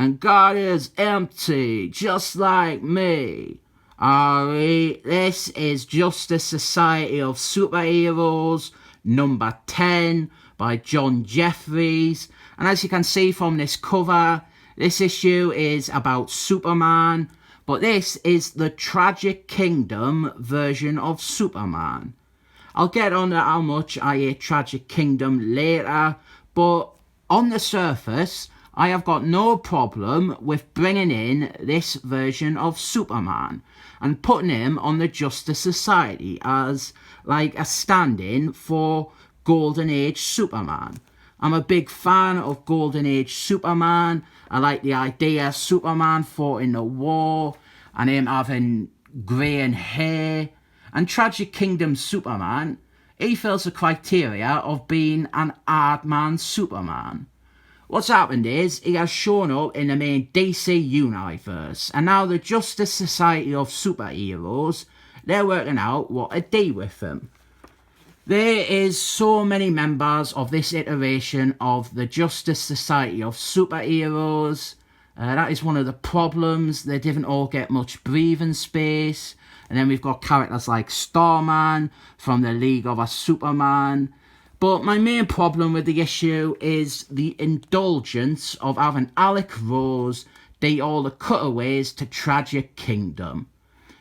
and God is empty, just like me. Alright, this is Justice Society of Superheroes, number 10, by John Jeffries. And as you can see from this cover, this issue is about Superman, but this is the Tragic Kingdom version of Superman. I'll get on to how much I hate Tragic Kingdom later, but on the surface, I have got no problem with bringing in this version of Superman and putting him on the Justice Society as like a stand-in for Golden Age Superman. I'm a big fan of Golden Age Superman. I like the idea Superman fought in the war and him having greying hair. And Tragic Kingdom Superman, he fills the criteria of being an hard man Superman. What's happened is, he has shown up in the main DC universe, and now the Justice Society of Superheroes, they're working out what to do with him. There is so many members of this iteration of the Justice Society of Superheroes. That is one of the problems. They didn't all get much breathing space. And then we've got characters like Starman from the League of a Superman. But my main problem with the issue is the indulgence of having Alec Rose do all the cutaways to Tragic Kingdom.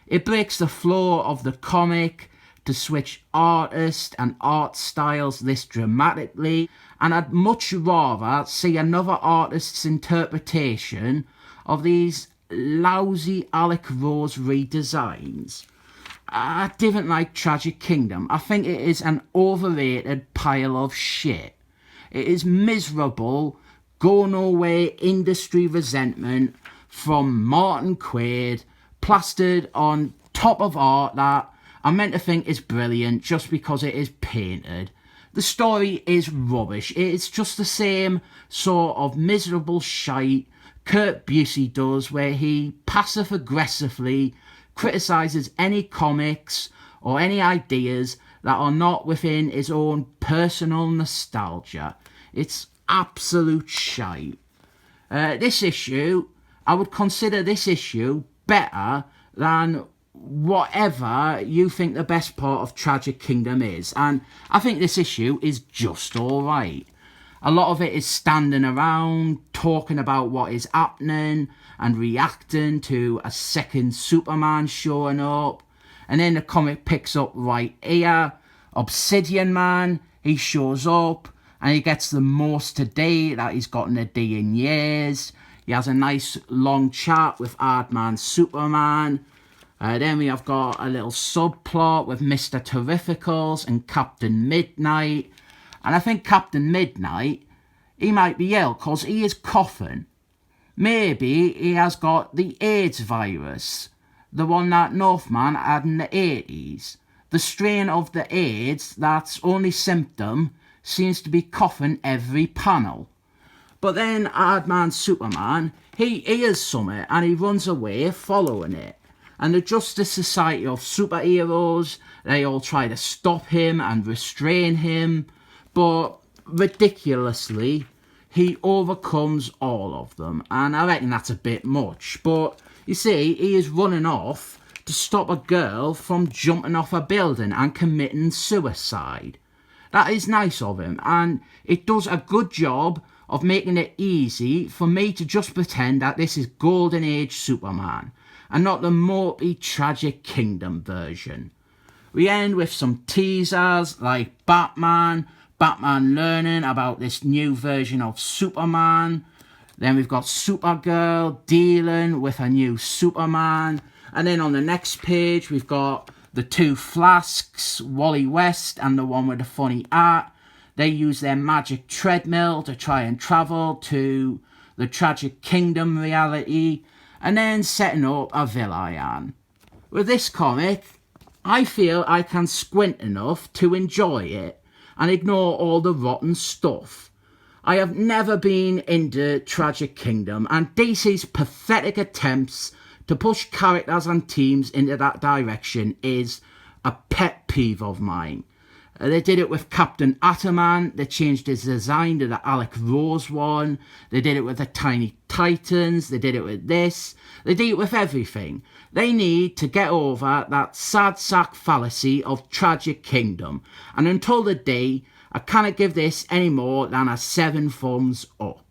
It breaks the flow of the comic to switch artists and art styles this dramatically, and I'd much rather see another artist's interpretation of these lousy Alec Rose redesigns. I didn't like Tragic Kingdom. I think it is an overrated pile of shit. It is miserable, go nowhere industry resentment from Martin Quaid, plastered on top of art that I'm meant to think is brilliant just because it is painted. The story is rubbish. It is just the same sort of miserable shite Kurt Busey does, where he passive-aggressively criticises any comics or any ideas that are not within his own personal nostalgia. It's absolute shite. This issue, I would consider this issue better than whatever you think the best part of Tragic Kingdom is, and I think this issue is just alright. A lot of it is standing around, talking about what is happening and reacting to a second Superman showing up. And then the comic picks up right here. Obsidian Man, he shows up and he gets the most today that he's gotten a day in years. He has a nice long chat with Hardman Superman. Then we have got a little subplot with Mr. Terrificals and Captain Mid-Nite. And I think Captain Mid-Nite, he might be ill because he is coughing. Maybe he has got the AIDS virus, the one that Northman had in the 80s. The strain of the AIDS that's only symptom seems to be coughing every panel. But then Hardman Superman, he hears something and he runs away following it. And the Justice Society of Superheroes, they all try to stop him and restrain him. But ridiculously, he overcomes all of them. And I reckon that's a bit much. But you see, he is running off to stop a girl from jumping off a building and committing suicide. That is nice of him. And it does a good job of making it easy for me to just pretend that this is Golden Age Superman and not the mopey Tragic Kingdom version. We end with some teasers like Batman learning about this new version of Superman. Then we've got Supergirl dealing with a new Superman. And then on the next page, we've got the two Flasks, Wally West and the one with the funny art. They use their magic treadmill to try and travel to the Tragic Kingdom reality, and then setting up a villain. With this comic, I feel I can squint enough to enjoy it and ignore all the rotten stuff. I have never been into Tragic Kingdom, and DC's pathetic attempts to push characters and teams into that direction is a pet peeve of mine. They did it with Captain Ataman. They changed his design to the Alec Rose one. They did it with the Tiny Titans. They did it with this. They did it with everything. They need to get over that sad sack fallacy of Tragic Kingdom. And until the day, I cannot give this any more than a 7 thumbs up.